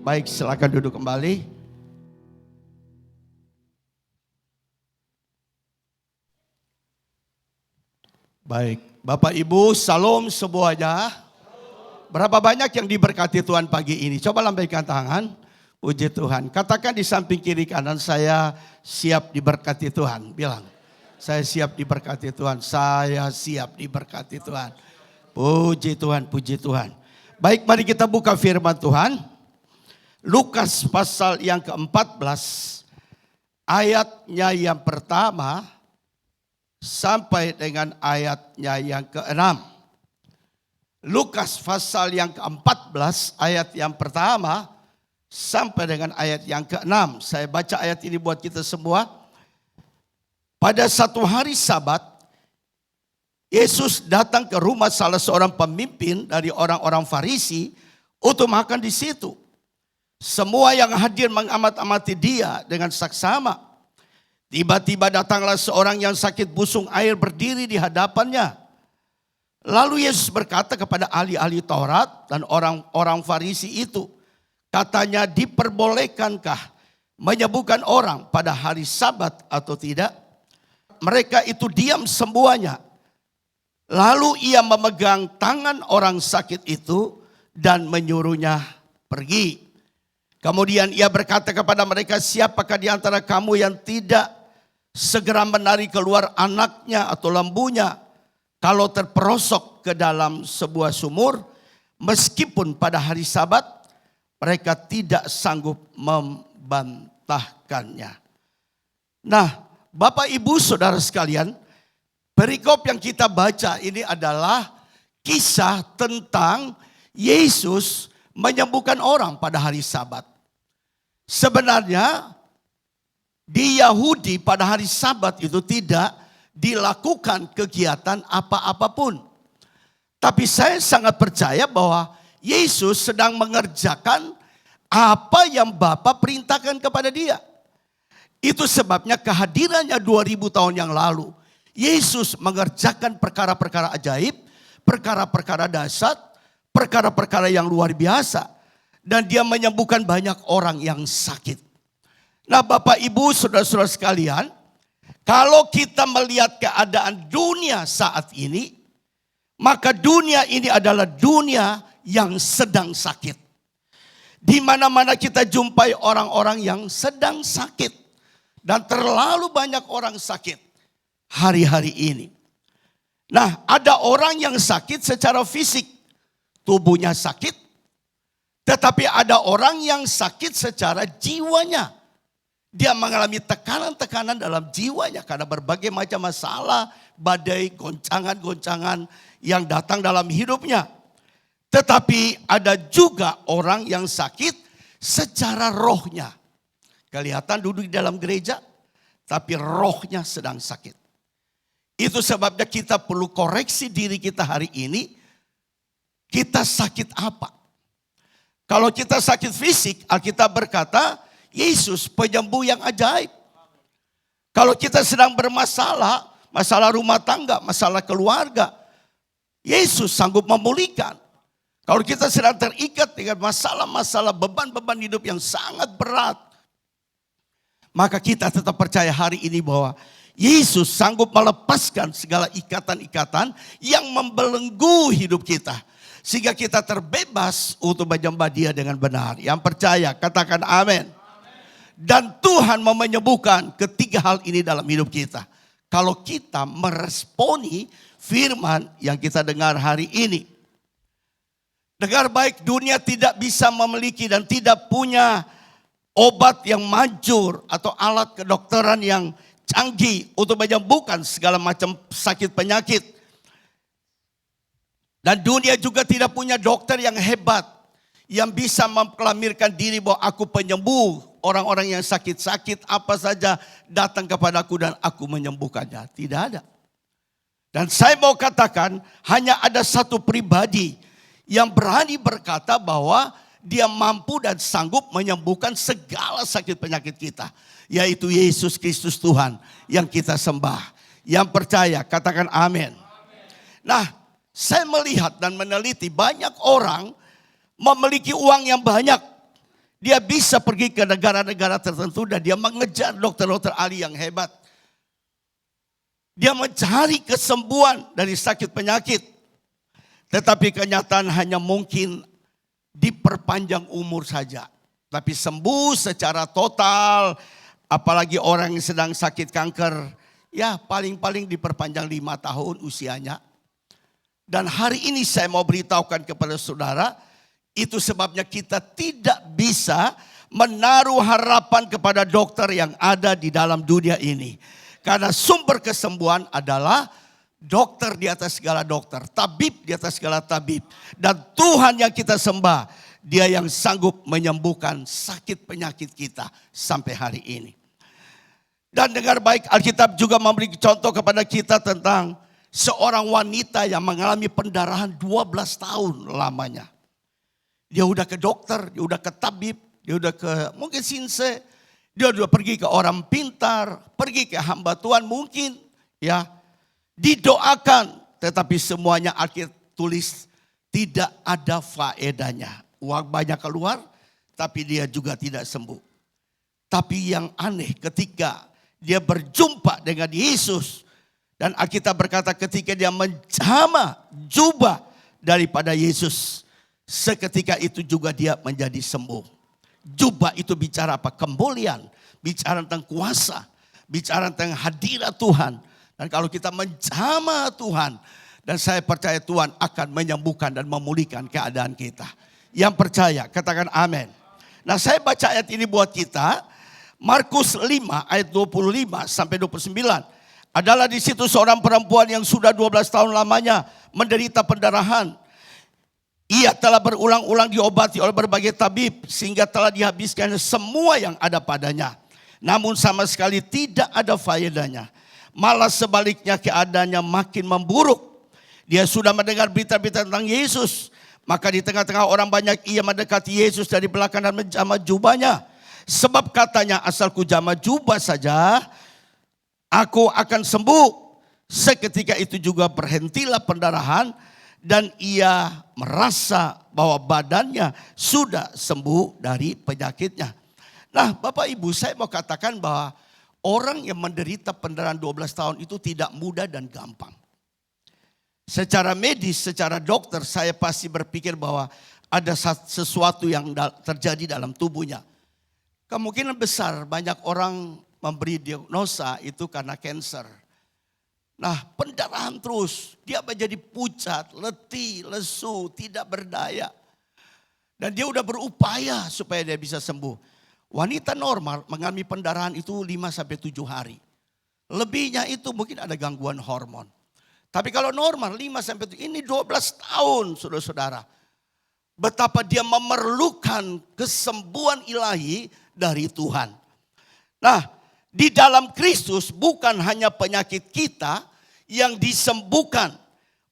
Baik, silakan duduk kembali. Baik, Bapak Ibu, salam semuanya. Berapa banyak yang diberkati Tuhan pagi ini? Coba lambaikan tangan, puji Tuhan. Katakan di samping kiri kanan, saya siap diberkati Tuhan. Bilang, saya siap diberkati Tuhan, saya siap diberkati Tuhan. Puji Tuhan, puji Tuhan. Baik, mari kita buka firman Tuhan. Lukas pasal yang ke-14, ayatnya yang pertama sampai dengan ayatnya yang ke-6. Lukas pasal yang ke-14, ayat yang pertama sampai dengan ayat yang ke-6. Saya baca ayat ini buat kita semua. Pada satu hari Sabat, Yesus datang ke rumah salah seorang pemimpin dari orang-orang Farisi untuk makan di situ. Semua yang hadir mengamat-amati dia dengan saksama. Tiba-tiba datanglah seorang yang sakit busung air berdiri di hadapannya. Lalu Yesus berkata kepada ahli-ahli Taurat dan orang-orang Farisi itu, katanya, diperbolehkankah menyembuhkan orang pada hari Sabat atau tidak? Mereka itu diam semuanya. Lalu ia memegang tangan orang sakit itu dan menyuruhnya pergi. Kemudian ia berkata kepada mereka, siapakah di antara kamu yang tidak segera menarik keluar anaknya atau lembunya kalau terperosok ke dalam sebuah sumur, meskipun pada hari Sabat mereka tidak sanggup membantahkannya. Nah, Bapak Ibu Saudara sekalian, perikop yang kita baca ini adalah kisah tentang Yesus menyembuhkan orang pada hari Sabat. Sebenarnya di Yahudi pada hari Sabat itu tidak dilakukan kegiatan apa-apapun. Tapi saya sangat percaya bahwa Yesus sedang mengerjakan apa yang Bapa perintahkan kepada dia. Itu sebabnya kehadirannya 2000 tahun yang lalu. Yesus mengerjakan perkara-perkara ajaib, perkara-perkara dahsyat, perkara-perkara yang luar biasa. Dan dia menyembuhkan banyak orang yang sakit. Nah, Bapak Ibu Saudara-saudara sekalian, kalau kita melihat keadaan dunia saat ini, maka dunia ini adalah dunia yang sedang sakit. Di mana-mana kita jumpai orang-orang yang sedang sakit. Dan terlalu banyak orang sakit hari-hari ini. Nah, ada orang yang sakit secara fisik, tubuhnya sakit. Tetapi ada orang yang sakit secara jiwanya. Dia mengalami tekanan-tekanan dalam jiwanya karena berbagai macam masalah, badai, goncangan-goncangan yang datang dalam hidupnya. Tetapi ada juga orang yang sakit secara rohnya. Kelihatan duduk di dalam gereja, tapi rohnya sedang sakit. Itu sebabnya kita perlu koreksi diri kita hari ini. Kita sakit apa? Kalau kita sakit fisik, Alkitab berkata, Yesus penyembuh yang ajaib. Kalau kita sedang bermasalah, masalah rumah tangga, masalah keluarga, Yesus sanggup memulihkan. Kalau kita sedang terikat dengan masalah-masalah beban-beban hidup yang sangat berat, maka kita tetap percaya hari ini bahwa Yesus sanggup melepaskan segala ikatan-ikatan yang membelenggu hidup kita. Sehingga kita terbebas untuk menyembah dia dengan benar. Yang percaya katakan amin. Dan Tuhan mau menyembuhkan ketiga hal ini dalam hidup kita. Kalau kita meresponi firman yang kita dengar hari ini. Dengar baik, dunia tidak bisa memiliki dan tidak punya obat yang manjur atau alat kedokteran yang canggih untuk menyembuhkan segala macam sakit penyakit. Dan dunia juga tidak punya dokter yang hebat yang bisa memproklamirkan diri bahwa aku penyembuh. Orang-orang yang sakit-sakit apa saja datang kepadaku dan aku menyembuhkannya. Tidak ada. Dan saya mau katakan hanya ada satu pribadi yang berani berkata bahwa dia mampu dan sanggup menyembuhkan segala sakit penyakit kita. Yaitu Yesus Kristus Tuhan yang kita sembah. Yang percaya katakan amin. Nah, saya melihat dan meneliti banyak orang memiliki uang yang banyak. Dia bisa pergi ke negara-negara tertentu dan dia mengejar dokter-dokter ahli yang hebat. Dia mencari kesembuhan dari sakit penyakit. Tetapi kenyataan hanya mungkin diperpanjang umur saja. Tapi sembuh secara total, apalagi orang yang sedang sakit kanker, ya paling-paling diperpanjang 5 tahun usianya. Dan hari ini saya mau beritahukan kepada saudara, itu sebabnya kita tidak bisa menaruh harapan kepada dokter yang ada di dalam dunia ini. Karena sumber kesembuhan adalah dokter di atas segala dokter, tabib di atas segala tabib. Dan Tuhan yang kita sembah, Dia yang sanggup menyembuhkan sakit penyakit kita sampai hari ini. Dan dengar baik, Alkitab juga memberi contoh kepada kita tentang seorang wanita yang mengalami pendarahan 12 tahun lamanya. Dia udah ke dokter, dia udah ke tabib, dia udah ke mungkin sinse, dia udah pergi ke orang pintar, pergi ke hamba Tuhan mungkin, ya, didoakan, tetapi semuanya akhir tulis tidak ada faedahnya. Uang banyak keluar, tapi dia juga tidak sembuh. Tapi yang aneh ketika dia berjumpa dengan Yesus, dan Alkitab berkata ketika dia menjamah jubah daripada Yesus, seketika itu juga dia menjadi sembuh. Jubah itu bicara apa? Kemuliaan, bicara tentang kuasa, bicara tentang hadirat Tuhan. Dan kalau kita menjamah Tuhan, dan saya percaya Tuhan akan menyembuhkan dan memulihkan keadaan kita. Yang percaya, katakan amin. Nah, saya baca ayat ini buat kita. Markus 5 ayat 25 sampai 29. Adalah di situ seorang perempuan yang sudah 12 tahun lamanya menderita pendarahan. Ia telah berulang-ulang diobati oleh berbagai tabib sehingga telah dihabiskan semua yang ada padanya. Namun sama sekali tidak ada faedahnya. Malah sebaliknya keadaannya makin memburuk. Dia sudah mendengar berita-berita tentang Yesus. Maka di tengah-tengah orang banyak ia mendekati Yesus dari belakang dan menjamah jubahnya. Sebab katanya asalku jamah jubah saja, aku akan sembuh. Seketika itu juga berhentilah pendarahan. Dan ia merasa bahwa badannya sudah sembuh dari penyakitnya. Nah, Bapak Ibu, saya mau katakan bahwa orang yang menderita pendarahan 12 tahun itu tidak mudah dan gampang. Secara medis, secara dokter, saya pasti berpikir bahwa ada sesuatu yang terjadi dalam tubuhnya. Kemungkinan besar banyak orang memberi diagnosa itu karena kanker. Nah, pendarahan terus, dia menjadi pucat, letih, lesu, tidak berdaya. Dan dia udah berupaya supaya dia bisa sembuh. Wanita normal mengalami pendarahan itu 5-7 hari. Lebihnya itu mungkin ada gangguan hormon. Tapi kalau normal 5-7, ini 12 tahun saudara-saudara. Betapa dia memerlukan kesembuhan ilahi dari Tuhan. Nah, di dalam Kristus bukan hanya penyakit kita yang disembuhkan.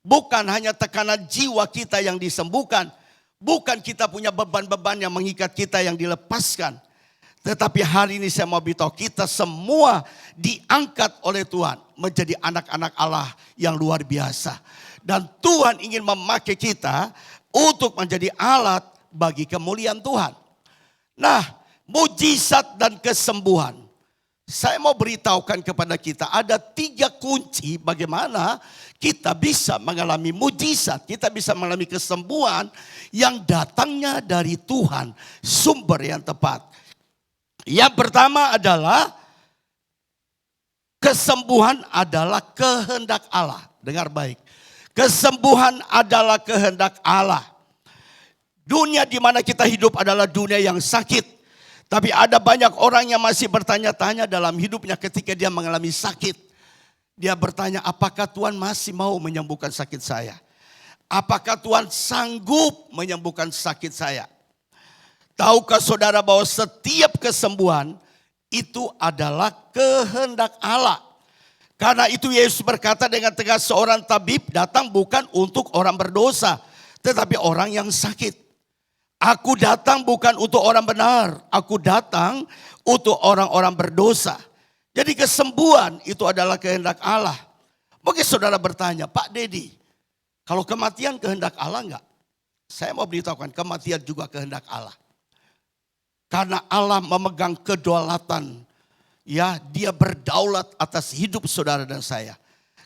Bukan hanya tekanan jiwa kita yang disembuhkan. Bukan kita punya beban-beban yang mengikat kita yang dilepaskan. Tetapi hari ini saya mau beritahu kita semua diangkat oleh Tuhan menjadi anak-anak Allah yang luar biasa. Dan Tuhan ingin memakai kita untuk menjadi alat bagi kemuliaan Tuhan. Nah, mujizat dan kesembuhan. Saya mau beritahukan kepada kita ada 3 kunci bagaimana kita bisa mengalami mujizat. Kita bisa mengalami kesembuhan yang datangnya dari Tuhan. Sumber yang tepat. Yang pertama adalah kesembuhan adalah kehendak Allah. Dengar baik. Kesembuhan adalah kehendak Allah. Dunia di mana kita hidup adalah dunia yang sakit. Tapi ada banyak orang yang masih bertanya-tanya dalam hidupnya ketika dia mengalami sakit. Dia bertanya, apakah Tuhan masih mau menyembuhkan sakit saya? Apakah Tuhan sanggup menyembuhkan sakit saya? Tahukah saudara bahwa setiap kesembuhan itu adalah kehendak Allah. Karena itu Yesus berkata dengan tegas, seorang tabib datang bukan untuk orang berdosa, tetapi orang yang sakit. Aku datang bukan untuk orang benar, aku datang untuk orang-orang berdosa. Jadi kesembuhan itu adalah kehendak Allah. Mungkin saudara bertanya, Pak Dedi, kalau kematian kehendak Allah enggak? Saya mau beritahukan, kematian juga kehendak Allah. Karena Allah memegang kedaulatan. Ya, dia berdaulat atas hidup saudara dan saya.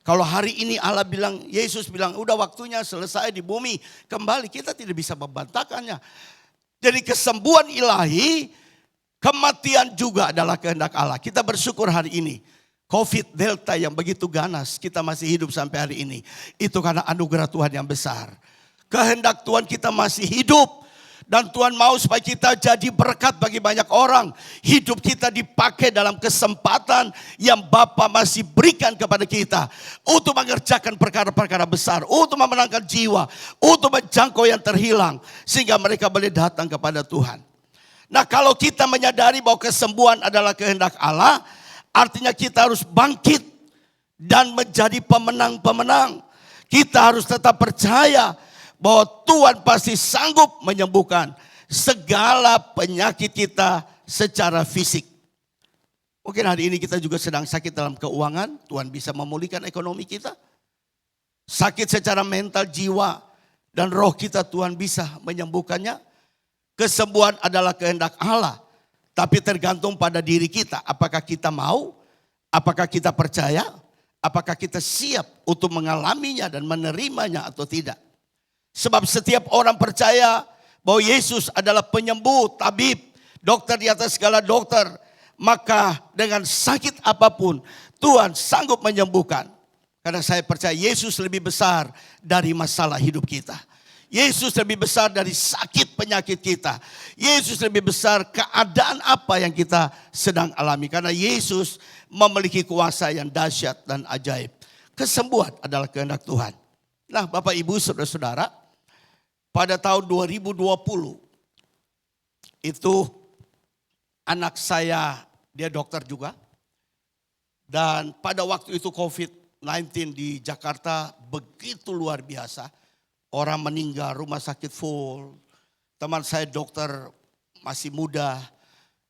Kalau hari ini Allah bilang, Yesus bilang, udah waktunya selesai di bumi. Kembali, kita tidak bisa membantahkannya. Jadi kesembuhan ilahi, kematian juga adalah kehendak Allah. Kita bersyukur hari ini. COVID Delta yang begitu ganas, kita masih hidup sampai hari ini. Itu karena anugerah Tuhan yang besar. Kehendak Tuhan kita masih hidup. Dan Tuhan mau supaya kita jadi berkat bagi banyak orang. Hidup kita dipakai dalam kesempatan yang Bapa masih berikan kepada kita. Untuk mengerjakan perkara-perkara besar. Untuk memenangkan jiwa. Untuk menjangkau yang terhilang. Sehingga mereka boleh datang kepada Tuhan. Nah, kalau kita menyadari bahwa kesembuhan adalah kehendak Allah. Artinya kita harus bangkit. Dan menjadi pemenang-pemenang. Kita harus tetap percaya bahwa Tuhan pasti sanggup menyembuhkan segala penyakit kita secara fisik. Mungkin hari ini kita juga sedang sakit dalam keuangan, Tuhan bisa memulihkan ekonomi kita. Sakit secara mental, jiwa, dan roh kita Tuhan bisa menyembuhkannya. Kesembuhan adalah kehendak Allah, tapi tergantung pada diri kita. Apakah kita mau, apakah kita percaya, apakah kita siap untuk mengalaminya dan menerimanya atau tidak. Sebab setiap orang percaya bahwa Yesus adalah penyembuh, tabib, dokter di atas segala dokter. Maka dengan sakit apapun Tuhan sanggup menyembuhkan. Karena saya percaya Yesus lebih besar dari masalah hidup kita. Yesus lebih besar dari sakit penyakit kita. Yesus lebih besar keadaan apa yang kita sedang alami. Karena Yesus memiliki kuasa yang dahsyat dan ajaib. Kesembuhan adalah kehendak Tuhan. Nah, Bapak Ibu Saudara-saudara, pada tahun 2020 itu anak saya, dia dokter juga. Dan pada waktu itu COVID-19 di Jakarta begitu luar biasa. Orang meninggal, rumah sakit full. Teman saya dokter masih muda,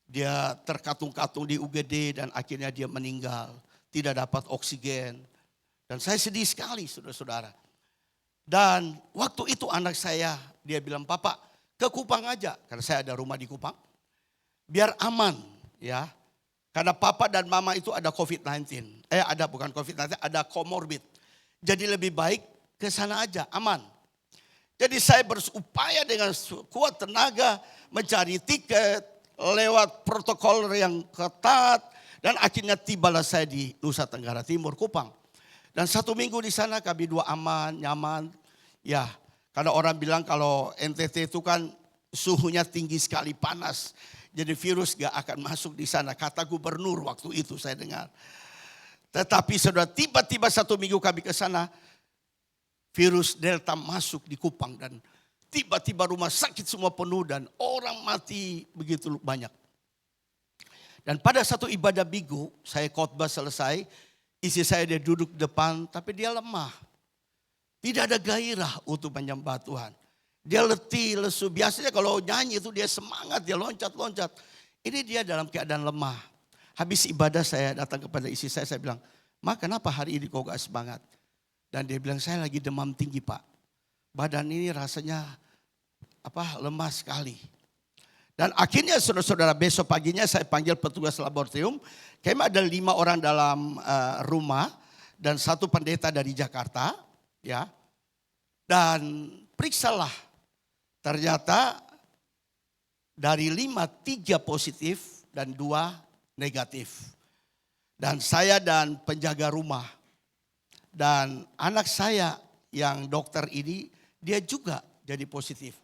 dia terkatung-katung di UGD dan akhirnya dia meninggal. Tidak dapat oksigen. Dan saya sedih sekali saudara-saudara. Dan waktu itu anak saya, dia bilang, Papa ke Kupang aja. Karena saya ada rumah di Kupang. Biar aman ya. Karena Papa dan Mama itu ada COVID-19. Bukan COVID-19, ada comorbid. Jadi lebih baik ke sana aja, aman. Jadi saya berupaya dengan kuat tenaga mencari tiket lewat protokol yang ketat. Dan akhirnya tibalah saya di Nusa Tenggara Timur, Kupang. Dan 1 minggu di sana kami dua aman, nyaman. Ya, karena orang bilang kalau NTT itu kan suhunya tinggi sekali, panas. Jadi virus gak akan masuk di sana. Kata gubernur waktu itu saya dengar. Tetapi saudara, tiba-tiba 1 minggu kami ke sana, virus Delta masuk di Kupang. Dan tiba-tiba rumah sakit semua penuh dan orang mati begitu banyak. Dan pada satu ibadah minggu, saya khotbah selesai. Istri saya dia duduk depan, tapi dia lemah. Tidak ada gairah untuk menyembah Tuhan. Dia letih, lesu. Biasanya kalau nyanyi itu dia semangat, dia loncat-loncat. Ini dia dalam keadaan lemah. Habis ibadah saya datang kepada istri saya bilang, Ma kenapa hari ini kau gak semangat? Dan dia bilang, saya lagi demam tinggi Pak. Badan ini rasanya lemah sekali. Dan akhirnya saudara-saudara besok paginya saya panggil petugas laboratorium. Kami ada 5 orang dalam rumah dan 1 pendeta dari Jakarta. Ya, dan periksalah. Ternyata dari 5, 3 positif dan 2 negatif. Dan saya dan penjaga rumah. Dan anak saya yang dokter ini, dia juga jadi positif.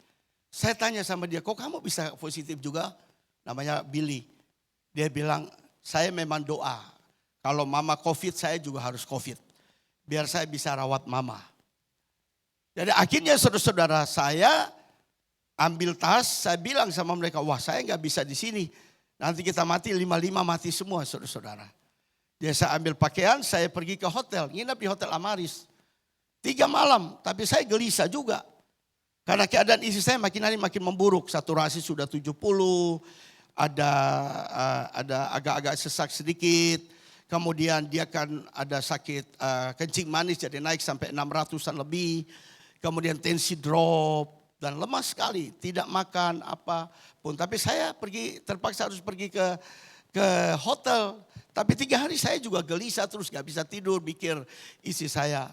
Saya tanya sama dia, kok kamu bisa positif juga? Namanya Billy. Dia bilang, saya memang doa. Kalau mama COVID, saya juga harus COVID. Biar saya bisa rawat mama. Jadi akhirnya saudara-saudara saya ambil tas, saya bilang sama mereka, wah saya gak bisa di sini. Nanti kita mati, 5-5 mati semua saudara-saudara. Jadi saya ambil pakaian, saya pergi ke hotel, nginap di Hotel Amaris. 3 malam, tapi saya gelisah juga. Karena keadaan istri saya makin hari makin memburuk. Saturasi sudah 70, ada agak-agak sesak sedikit. Kemudian dia kan ada sakit kencing manis jadi naik sampai 600-an lebih. Kemudian tensi drop. dan lemah sekali, tidak makan apapun. Tapi saya terpaksa harus pergi ke hotel. Tapi 3 hari saya juga gelisah terus, gak bisa tidur, mikir isi saya.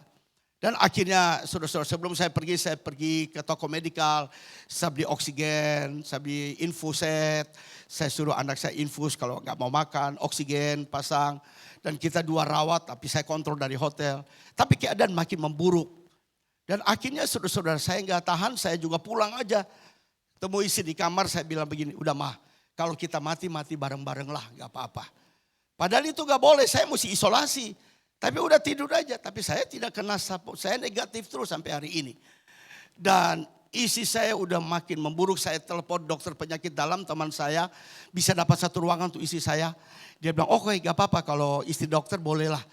Dan akhirnya saudara-saudara, sebelum saya pergi ke toko medikal, saya beli oksigen, saya beli infuset, saya suruh anak saya infus kalau gak mau makan, oksigen pasang. Dan kita 2 rawat, tapi saya kontrol dari hotel. Tapi keadaan makin memburuk. Dan akhirnya saudara-saudara, saya gak tahan, saya juga pulang aja. Temu isi di kamar, saya bilang begini, udah mah, kalau kita mati bareng-bareng lah, gak apa-apa. Padahal itu gak boleh, saya mesti isolasi. Tapi udah tidur aja, tapi saya tidak kena sapu, saya negatif terus sampai hari ini. Dan isi saya udah makin memburuk, saya telepon dokter penyakit dalam teman saya, bisa dapat 1 ruangan untuk isi saya. Dia bilang, oke gak apa-apa kalau istri dokter bolehlah.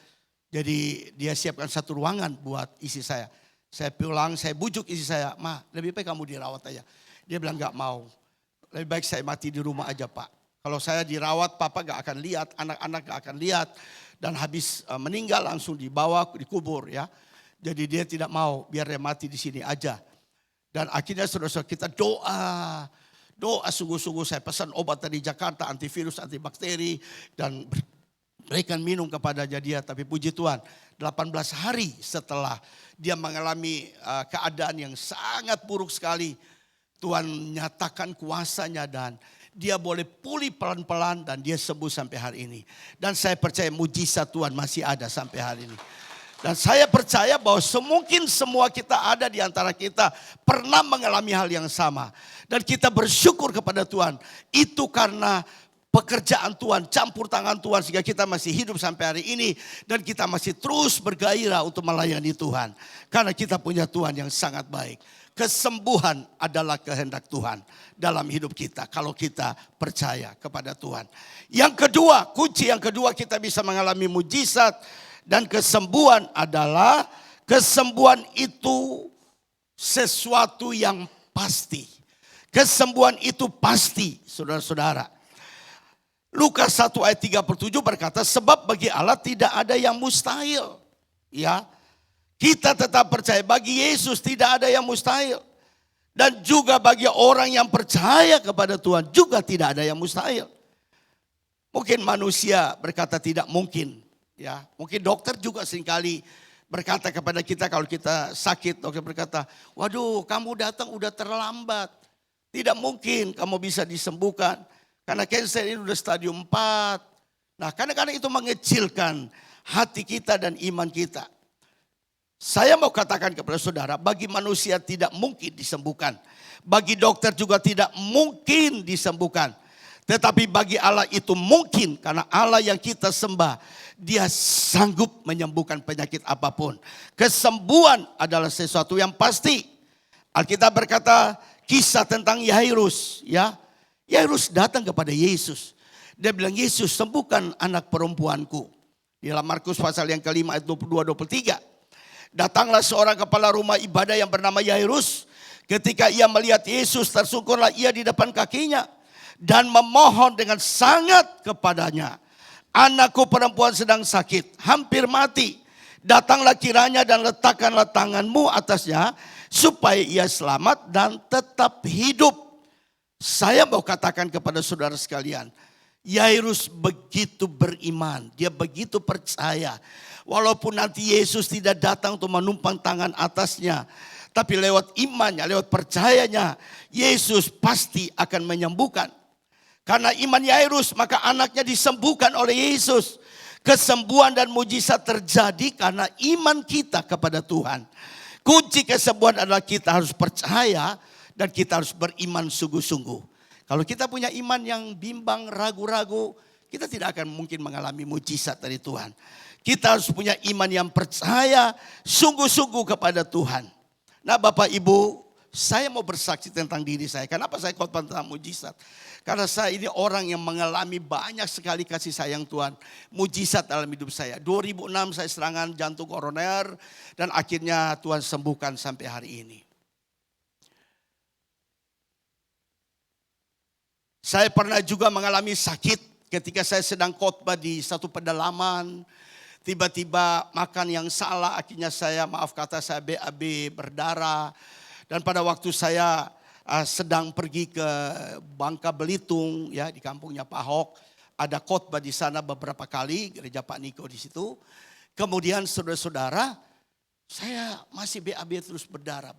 Jadi dia siapkan 1 ruangan buat isi saya. Saya pulang, saya bujuk isi saya, Ma lebih baik kamu dirawat aja. Dia bilang gak mau, lebih baik saya mati di rumah aja Pak. Kalau saya dirawat papa gak akan lihat, anak-anak gak akan lihat. Dan habis meninggal langsung dibawa dikubur ya. Jadi dia tidak mau biar dia mati di sini aja. Dan akhirnya saudara-saudara kita doa sungguh-sungguh. Saya pesan obat dari Jakarta, antivirus, antibakteri dan berikan minum kepada dia. Tapi puji Tuhan 18 hari setelah dia mengalami keadaan yang sangat buruk sekali. Tuhan nyatakan kuasanya dan dia boleh pulih pelan-pelan dan dia sembuh sampai hari ini. Dan saya percaya mujizat Tuhan masih ada sampai hari ini. Dan saya percaya bahwa semungkin semua kita ada di antara kita pernah mengalami hal yang sama. Dan kita bersyukur kepada Tuhan. Itu karena pekerjaan Tuhan, campur tangan Tuhan sehingga kita masih hidup sampai hari ini. Dan kita masih terus bergairah untuk melayani Tuhan. Karena kita punya Tuhan yang sangat baik. Kesembuhan adalah kehendak Tuhan dalam hidup kita kalau kita percaya kepada Tuhan. Yang kedua, kunci yang kedua kita bisa mengalami mujizat dan kesembuhan adalah kesembuhan itu sesuatu yang pasti. Kesembuhan itu pasti, saudara-saudara. Lukas 1 ayat 37 berkata, sebab bagi Allah tidak ada yang mustahil. Ya. Kita tetap percaya bagi Yesus tidak ada yang mustahil. Dan juga bagi orang yang percaya kepada Tuhan juga tidak ada yang mustahil. Mungkin manusia berkata tidak mungkin. Ya, mungkin dokter juga seringkali berkata kepada kita kalau kita sakit. Dokter berkata, waduh kamu datang udah terlambat. Tidak mungkin kamu bisa disembuhkan. Karena kanker ini udah stadium 4. Nah kadang-kadang itu mengecilkan hati kita dan iman kita. Saya mau katakan kepada saudara, bagi manusia tidak mungkin disembuhkan. Bagi dokter juga tidak mungkin disembuhkan. Tetapi bagi Allah itu mungkin karena Allah yang kita sembah, dia sanggup menyembuhkan penyakit apapun. Kesembuhan adalah sesuatu yang pasti. Alkitab berkata kisah tentang Yairus. Ya, Yairus datang kepada Yesus. Dia bilang, Yesus sembuhkan anak perempuanku. Di dalam Markus pasal yang kelima ayat 22-23. Datanglah seorang kepala rumah ibadah yang bernama Yairus. Ketika ia melihat Yesus, tersungkurlah ia di depan kakinya. Dan memohon dengan sangat kepadanya. Anakku perempuan sedang sakit, hampir mati. Datanglah kiranya dan letakkanlah tanganmu atasnya. Supaya ia selamat dan tetap hidup. Saya mau katakan kepada saudara sekalian. Yairus begitu beriman, dia begitu percaya. Walaupun nanti Yesus tidak datang untuk menumpang tangan atasnya. Tapi lewat imannya, lewat percayanya, Yesus pasti akan menyembuhkan. Karena iman Yairus, maka anaknya disembuhkan oleh Yesus. Kesembuhan dan mujizat terjadi karena iman kita kepada Tuhan. Kunci kesembuhan adalah kita harus percaya dan kita harus beriman sungguh-sungguh. Kalau kita punya iman yang bimbang, ragu-ragu, kita tidak akan mungkin mengalami mujizat dari Tuhan. Kita harus punya iman yang percaya sungguh-sungguh kepada Tuhan. Nah Bapak Ibu, saya mau bersaksi tentang diri saya. Kenapa saya khotbah tentang mujizat? Karena saya ini orang yang mengalami banyak sekali kasih sayang Tuhan. Mujizat dalam hidup saya. 2006 saya serangan jantung koroner. Dan akhirnya Tuhan sembuhkan sampai hari ini. Saya pernah juga mengalami sakit ketika saya sedang khotbah di satu pedalaman. Tiba-tiba makan yang salah, akhirnya saya BAB berdarah. Dan pada waktu saya sedang pergi ke Bangka Belitung, ya di kampungnya Pak Ahok, ada khotbah di sana beberapa kali, gereja Pak Niko di situ. Kemudian saudara-saudara, saya masih BAB terus berdarah.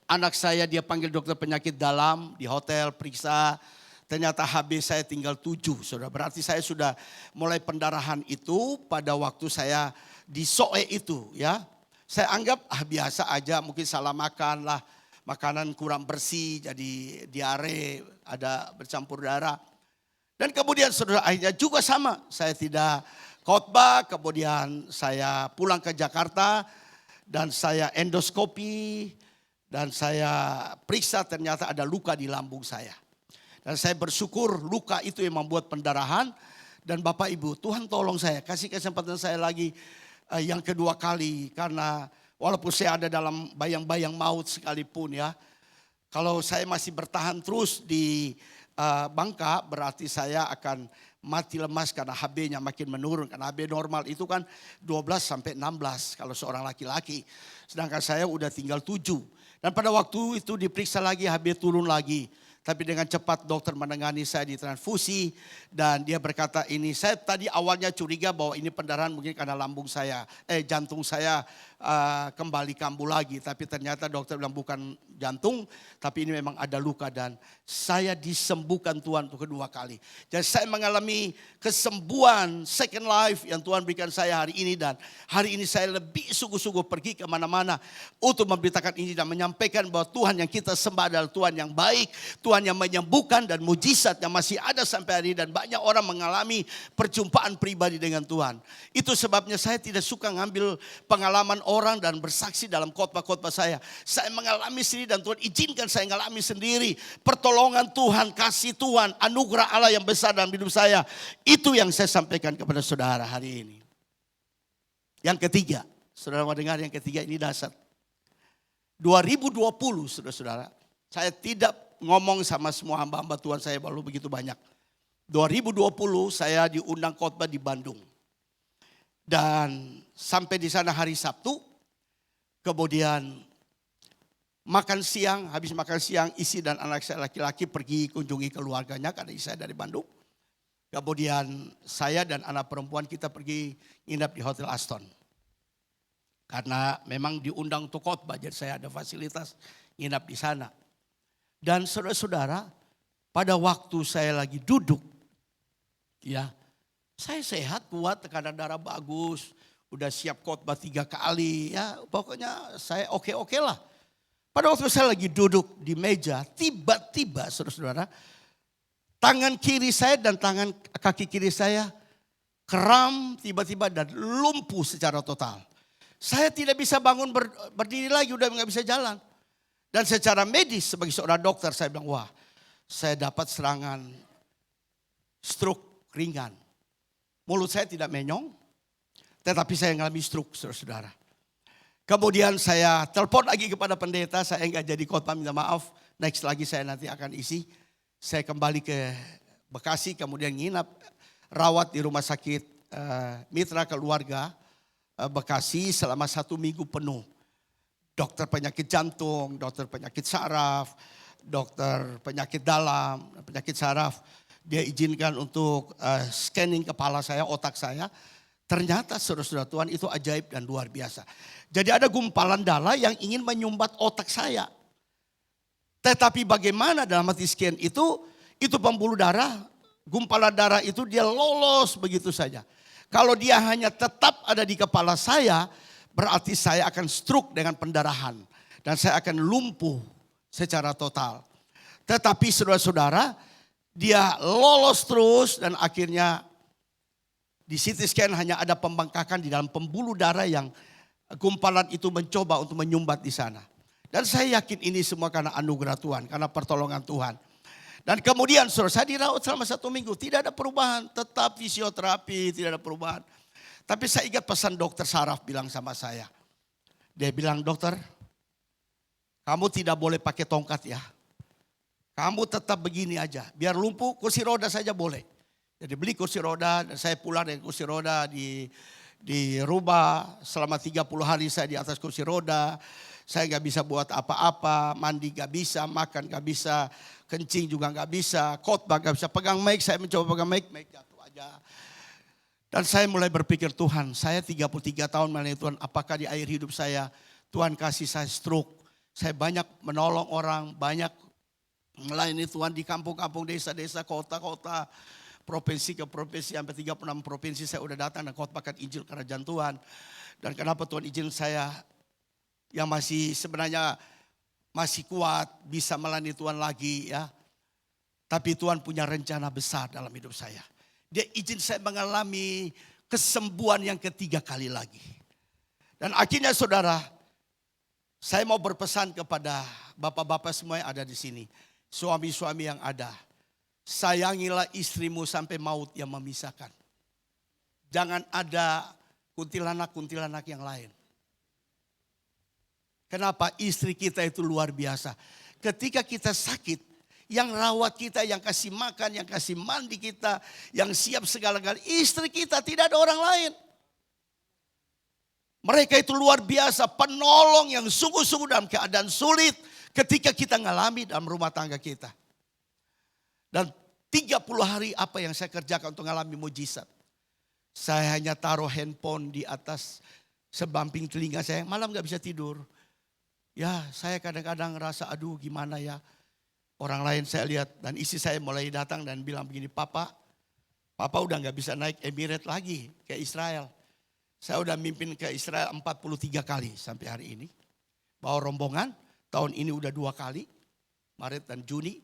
Anak saya dia panggil dokter penyakit dalam di hotel, periksa. Ternyata HB saya tinggal 7, saudara. Berarti saya sudah mulai pendarahan itu pada waktu saya di Soe itu, ya. Saya anggap biasa aja, mungkin salah makan lah. Makanan kurang bersih, jadi diare, ada bercampur darah. Dan kemudian saudara akhirnya juga sama. Saya tidak khotbah, kemudian saya pulang ke Jakarta. Dan saya endoskopi, dan saya periksa ternyata ada luka di lambung saya. Dan saya bersyukur luka itu yang membuat pendarahan. Dan Bapak Ibu, Tuhan tolong saya, kasih kesempatan saya lagi yang kedua kali. Karena walaupun saya ada dalam bayang-bayang maut sekalipun ya. Kalau saya masih bertahan terus di Bangka, berarti saya akan mati lemas karena HB-nya makin menurun. Karena HB normal itu kan 12 sampai 16 kalau seorang laki-laki. Sedangkan saya udah tinggal 7. Dan pada waktu itu diperiksa lagi, HB turun lagi. Tapi dengan cepat dokter menangani saya di transfusi. Dan dia berkata ini, saya tadi awalnya curiga bahwa ini pendarahan mungkin karena jantung saya kembali kambuh lagi. Tapi ternyata dokter bilang bukan jantung, tapi ini memang ada luka. Dan saya disembuhkan Tuhan untuk kedua kali. Jadi saya mengalami kesembuhan second life yang Tuhan berikan saya hari ini. Dan hari ini saya lebih sungguh-sungguh pergi kemana-mana untuk memberitakan ini dan menyampaikan bahwa Tuhan yang kita sembah adalah Tuhan yang baik. Tuhan yang menyembuhkan dan mujizat yang masih ada sampai hari ini. Dan banyak orang mengalami perjumpaan pribadi dengan Tuhan. Itu sebabnya saya tidak suka ngambil pengalaman orang dan bersaksi dalam khotbah-khotbah saya. Saya mengalami sendiri dan Tuhan izinkan saya mengalami sendiri. Pertolongan Tuhan, kasih Tuhan, anugerah Allah yang besar dalam hidup saya. Itu yang saya sampaikan kepada saudara hari ini. Yang ketiga, saudara mau dengar yang ketiga ini dasar. 2020 saudara-saudara, saya tidak ngomong sama semua hamba-hamba Tuhan saya baru begitu banyak. 2020 saya diundang khotbah di Bandung. Dan sampai di sana hari Sabtu. Kemudian makan siang, habis makan siang isi dan anak saya laki-laki pergi kunjungi keluarganya karena saya dari Bandung. Kemudian saya dan anak perempuan kita pergi nginap di Hotel Aston. Karena memang diundang untuk khotbah, jadi saya ada fasilitas nginap di sana. Dan saudara-saudara, pada waktu saya lagi duduk, ya, saya sehat, kuat, tekanan darah bagus, udah siap khotbah 3 kali, ya, pokoknya saya oke-oke lah. Pada waktu saya lagi duduk di meja, tiba-tiba saudara-saudara, tangan kiri saya dan tangan kaki kiri saya kram tiba-tiba dan lumpuh secara total. Saya tidak bisa bangun berdiri lagi, udah nggak bisa jalan. Dan secara medis sebagai seorang dokter saya bilang, wah saya dapat serangan stroke ringan. Mulut saya tidak menyong, tetapi saya mengalami stroke saudara-saudara. Kemudian saya telepon lagi kepada pendeta, saya nggak jadi khotbah, minta maaf. Next lagi saya nanti akan isi. Saya kembali ke Bekasi, kemudian nginap, rawat di rumah sakit Mitra Keluarga Bekasi selama 1 minggu penuh. Dokter penyakit jantung, dokter penyakit saraf, dokter penyakit dalam, penyakit saraf. Dia izinkan untuk scanning kepala saya, otak saya. Ternyata saudara-saudara Tuhan itu ajaib dan luar biasa. Jadi ada gumpalan darah yang ingin menyumbat otak saya. Tetapi bagaimana dalam hati scan itu pembuluh darah, gumpalan darah itu dia lolos begitu saja. Kalau dia hanya tetap ada di kepala saya, berarti saya akan stroke dengan pendarahan. Dan saya akan lumpuh secara total. Tetapi saudara-saudara, dia lolos terus dan akhirnya di CT scan hanya ada pembengkakan di dalam pembuluh darah yang gumpalan itu mencoba untuk menyumbat di sana. Dan saya yakin ini semua karena anugerah Tuhan, karena pertolongan Tuhan. Dan kemudian saudara, saya dirawat selama 1 minggu. Tidak ada perubahan, tetap fisioterapi, tidak ada perubahan. Tapi saya ingat pesan dokter saraf bilang sama saya. Dia bilang, dokter, kamu tidak boleh pakai tongkat ya. Kamu tetap begini aja, biar lumpuh kursi roda saja boleh. Jadi beli kursi roda dan saya pulang dengan kursi roda di rumah. Selama 30 hari saya di atas kursi roda. Saya nggak bisa buat apa-apa, mandi nggak bisa, makan nggak bisa, kencing juga nggak bisa, khotbah nggak bisa, pegang mic, saya mencoba pegang mic jatuh aja. Dan saya mulai berpikir, Tuhan, saya 33 tahun melayani Tuhan, apakah di akhir hidup saya Tuhan kasih saya stroke. Saya banyak menolong orang, banyak melayani Tuhan di kampung-kampung, desa-desa, kota-kota, provinsi ke provinsi, sampai 36 provinsi saya udah datang dan khotbahkan Injil Kerajaan Tuhan. Dan kenapa Tuhan izin saya yang masih sebenarnya masih kuat, bisa melayani Tuhan lagi ya. Tapi Tuhan punya rencana besar dalam hidup saya. Dia izin saya mengalami kesembuhan yang ketiga kali lagi. Dan akhirnya saudara, saya mau berpesan kepada bapak-bapak semua yang ada di sini. Suami-suami yang ada. Sayangilah istrimu sampai maut yang memisahkan. Jangan ada kuntilanak-kuntilanak yang lain. Kenapa? Istri kita itu luar biasa. Ketika kita sakit, yang rawat kita, yang kasih makan, yang kasih mandi kita, yang siap segala-galanya, istri kita, tidak ada orang lain. Mereka itu luar biasa, penolong yang sungguh-sungguh dalam keadaan sulit ketika kita ngalami dalam rumah tangga kita. Dan 30 hari apa yang saya kerjakan untuk ngalami mujizat. Saya hanya taruh handphone di atas sebamping telinga saya, malam gak bisa tidur. Ya saya kadang-kadang ngerasa aduh gimana ya. Orang lain saya lihat dan istri saya mulai datang dan bilang begini, Papa udah gak bisa naik Emirates lagi ke Israel. Saya udah mimpin ke Israel 43 kali sampai hari ini. Bawa rombongan, tahun ini udah 2 kali, Maret dan Juni.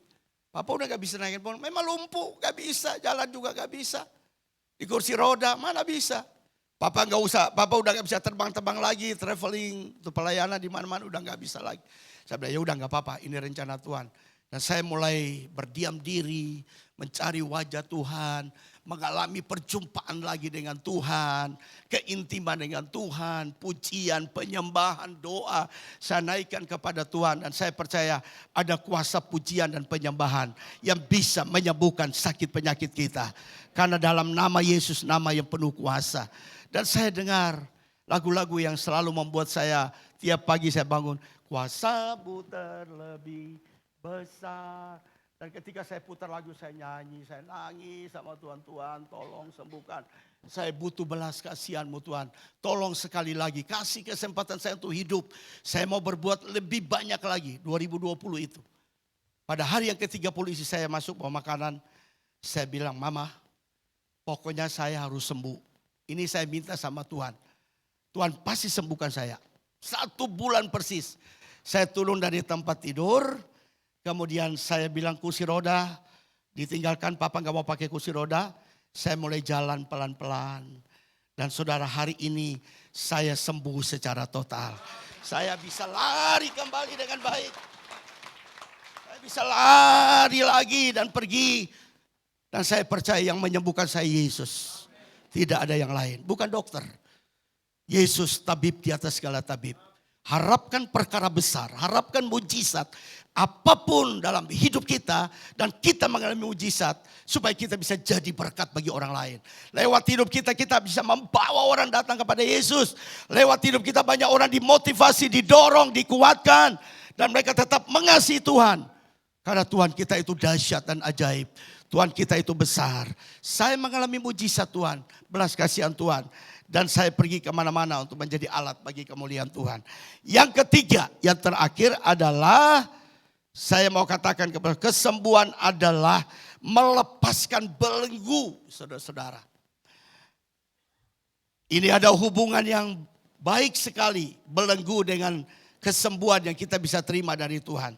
Papa udah gak bisa naik handphone, memang lumpuh, gak bisa, jalan juga gak bisa. Di kursi roda, mana bisa. Papa udah gak bisa terbang-terbang lagi, traveling, untuk pelayanan di mana-mana udah gak bisa lagi. Saya bilang ya udah gak apa-apa, ini rencana Tuhan. Dan saya mulai berdiam diri, mencari wajah Tuhan, mengalami perjumpaan lagi dengan Tuhan, keintiman dengan Tuhan, pujian, penyembahan, doa. Saya naikkan kepada Tuhan dan saya percaya ada kuasa pujian dan penyembahan yang bisa menyembuhkan sakit penyakit kita. Karena dalam nama Yesus, nama yang penuh kuasa. Dan saya dengar lagu-lagu yang selalu membuat saya tiap pagi saya bangun. Kuasa-Mu terlebih besar. Dan ketika saya putar lagu saya nyanyi, saya nangis sama Tuhan. Tuhan tolong sembuhkan. Saya butuh belas kasihan-Mu Tuhan. Tolong sekali lagi kasih kesempatan saya untuk hidup. Saya mau berbuat lebih banyak lagi 2020 itu. Pada hari yang ke-30 istri saya masuk bawa makanan. Saya bilang Mama pokoknya saya harus sembuh. Ini saya minta sama Tuhan. Tuhan pasti sembuhkan saya. 1 bulan persis. Saya turun dari tempat tidur. Kemudian saya bilang kursi roda. Ditinggalkan Papa gak mau pakai kursi roda. Saya mulai jalan pelan-pelan. Dan saudara hari ini saya sembuh secara total. Saya bisa lari kembali dengan baik. Saya bisa lari lagi dan pergi. Dan saya percaya yang menyembuhkan saya Yesus. Tidak ada yang lain. Bukan dokter. Yesus tabib di atas segala tabib. Harapkan perkara besar. Harapkan mujizat. Apapun dalam hidup kita. Dan kita mengalami mujizat. Supaya kita bisa jadi berkat bagi orang lain. Lewat hidup kita bisa membawa orang datang kepada Yesus. Lewat hidup kita banyak orang dimotivasi, didorong, dikuatkan. Dan mereka tetap mengasihi Tuhan. Karena Tuhan kita itu dahsyat dan ajaib. Tuhan kita itu besar. Saya mengalami mujizat Tuhan. Belas kasihan Tuhan. Dan saya pergi kemana-mana untuk menjadi alat bagi kemuliaan Tuhan. Yang ketiga, yang terakhir adalah. Saya mau katakan kepada kesembuhan adalah melepaskan belenggu. Saudara-saudara. Ini ada hubungan yang baik sekali. Belenggu dengan kesembuhan yang kita bisa terima dari Tuhan.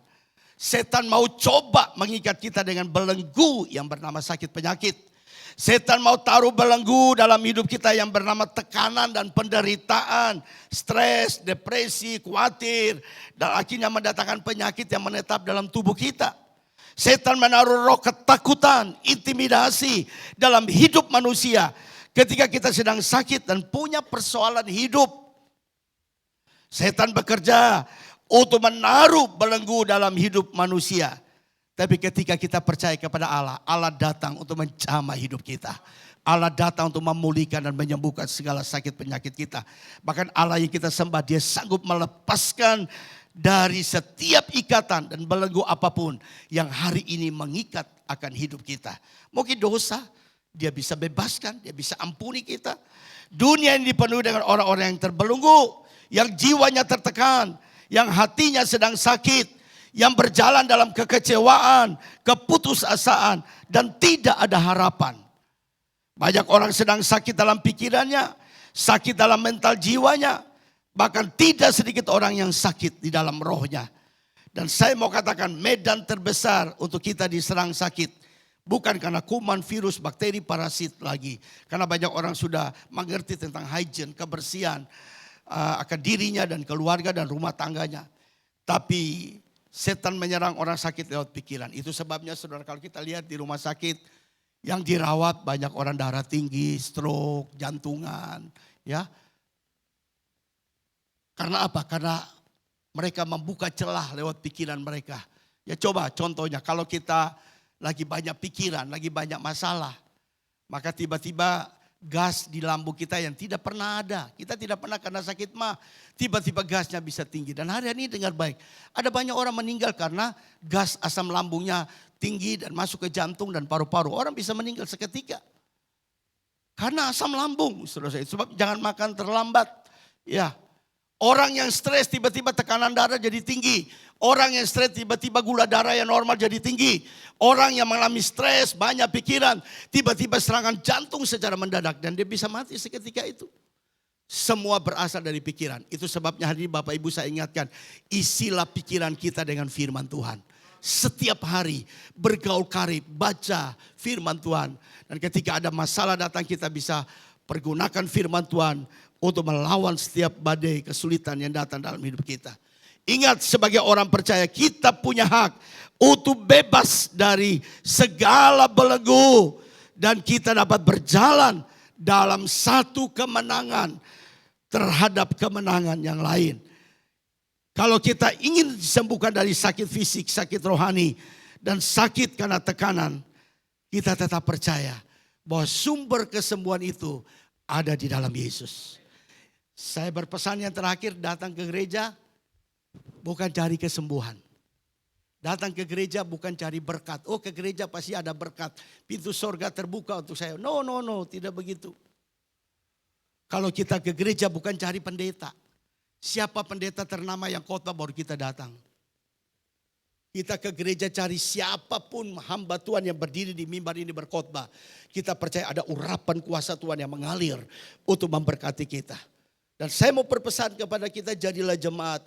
Setan mau coba mengikat kita dengan belenggu yang bernama sakit penyakit. Setan mau taruh belenggu dalam hidup kita yang bernama tekanan dan penderitaan. Stres, depresi, khawatir. Dan akhirnya mendatangkan penyakit yang menetap dalam tubuh kita. Setan menaruh roh ketakutan, intimidasi dalam hidup manusia. Ketika kita sedang sakit dan punya persoalan hidup. Setan bekerja untuk menaruh belenggu dalam hidup manusia. Tapi ketika kita percaya kepada Allah, Allah datang untuk menjamah hidup kita. Allah datang untuk memulihkan dan menyembuhkan segala sakit penyakit kita. Bahkan Allah yang kita sembah, Dia sanggup melepaskan dari setiap ikatan dan belenggu apapun yang hari ini mengikat akan hidup kita. Mungkin dosa, dia bisa bebaskan, dia bisa ampuni kita. Dunia ini dipenuhi dengan orang-orang yang terbelenggu, yang jiwanya tertekan, yang hatinya sedang sakit, yang berjalan dalam kekecewaan, keputusasaan, dan tidak ada harapan. Banyak orang sedang sakit dalam pikirannya, sakit dalam mental jiwanya. Bahkan tidak sedikit orang yang sakit di dalam rohnya. Dan saya mau katakan medan terbesar untuk kita diserang sakit. Bukan karena kuman, virus, bakteri, parasit lagi. Karena banyak orang sudah mengerti tentang hygiene, kebersihan akan dirinya dan keluarga dan rumah tangganya. Tapi setan menyerang orang sakit lewat pikiran. Itu sebabnya saudara kalau kita lihat di rumah sakit yang dirawat banyak orang darah tinggi, stroke, jantungan. Ya. Karena apa? Karena mereka membuka celah lewat pikiran mereka. Ya coba contohnya kalau kita lagi banyak pikiran, lagi banyak masalah. Maka tiba-tiba gas di lambung kita yang tidak pernah ada. Kita tidak pernah karena sakit mah. Tiba-tiba gasnya bisa tinggi. Dan hari ini dengar baik. Ada banyak orang meninggal karena gas asam lambungnya tinggi dan masuk ke jantung dan paru-paru. Orang bisa meninggal seketika. Karena asam lambung. Sebab jangan makan terlambat. Ya. Orang yang stres tiba-tiba tekanan darah jadi tinggi. Orang yang stres tiba-tiba gula darah yang normal jadi tinggi. Orang yang mengalami stres, banyak pikiran, tiba-tiba serangan jantung secara mendadak. Dan dia bisa mati seketika itu. Semua berasal dari pikiran. Itu sebabnya hari ini Bapak Ibu saya ingatkan. Isilah pikiran kita dengan firman Tuhan. Setiap hari bergaul karib, baca firman Tuhan. Dan ketika ada masalah datang kita bisa pergunakan firman Tuhan untuk melawan setiap badai kesulitan yang datang dalam hidup kita. Ingat sebagai orang percaya kita punya hak untuk bebas dari segala belenggu. Dan kita dapat berjalan dalam satu kemenangan terhadap kemenangan yang lain. Kalau kita ingin disembuhkan dari sakit fisik, sakit rohani, dan sakit karena tekanan, kita tetap percaya bahwa sumber kesembuhan itu ada di dalam Yesus. Saya berpesan yang terakhir, datang ke gereja bukan cari kesembuhan. Datang ke gereja bukan cari berkat. Oh, ke gereja pasti ada berkat. Pintu sorga terbuka untuk saya. No, tidak begitu. Kalau kita ke gereja bukan cari pendeta. Siapa pendeta ternama yang khotbah baru kita datang. Kita ke gereja cari siapapun hamba Tuhan yang berdiri di mimbar ini berkhotbah. Kita percaya ada urapan kuasa Tuhan yang mengalir untuk memberkati kita. Dan saya mau berpesan kepada kita, jadilah jemaat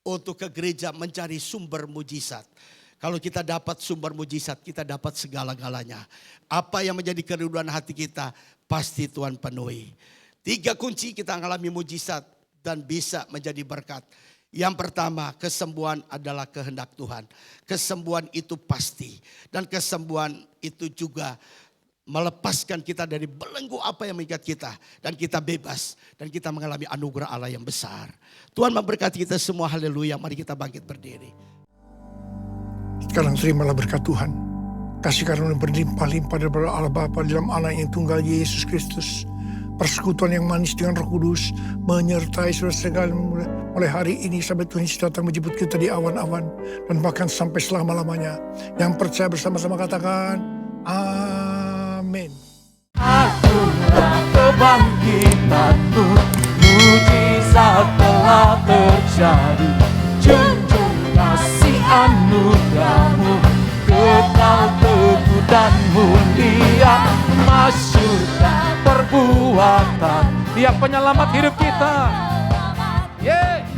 untuk ke gereja mencari sumber mujizat. Kalau kita dapat sumber mujizat, kita dapat segala-galanya. Apa yang menjadi kerinduan hati kita, pasti Tuhan penuhi. 3 kunci kita mengalami mujizat dan bisa menjadi berkat. Yang pertama, kesembuhan adalah kehendak Tuhan. Kesembuhan itu pasti. Dan kesembuhan itu juga melepaskan kita dari belenggu apa yang mengikat kita. Dan kita bebas. Dan kita mengalami anugerah Allah yang besar. Tuhan memberkati kita semua. Haleluya. Mari kita bangkit berdiri. Sekarang terimalah berkat Tuhan. Kasih karunia berlimpah-limpah daripada Allah Bapa dalam Anak yang tunggal Yesus Kristus. Persekutuan yang manis dengan Roh Kudus menyertai saudara segala mulai hari ini sampai Tuhan Yesus datang menjemput kita di awan-awan. Dan bahkan sampai selama-lamanya. Yang percaya bersama-sama katakan amin. Akulah kebangkitanmu, mujizat telah terjadi. Junjung kasih anugerahmu, kekal teguh dan mulia. Masyurkan perbuatan Dia penyelamat hidup kita. Yeah.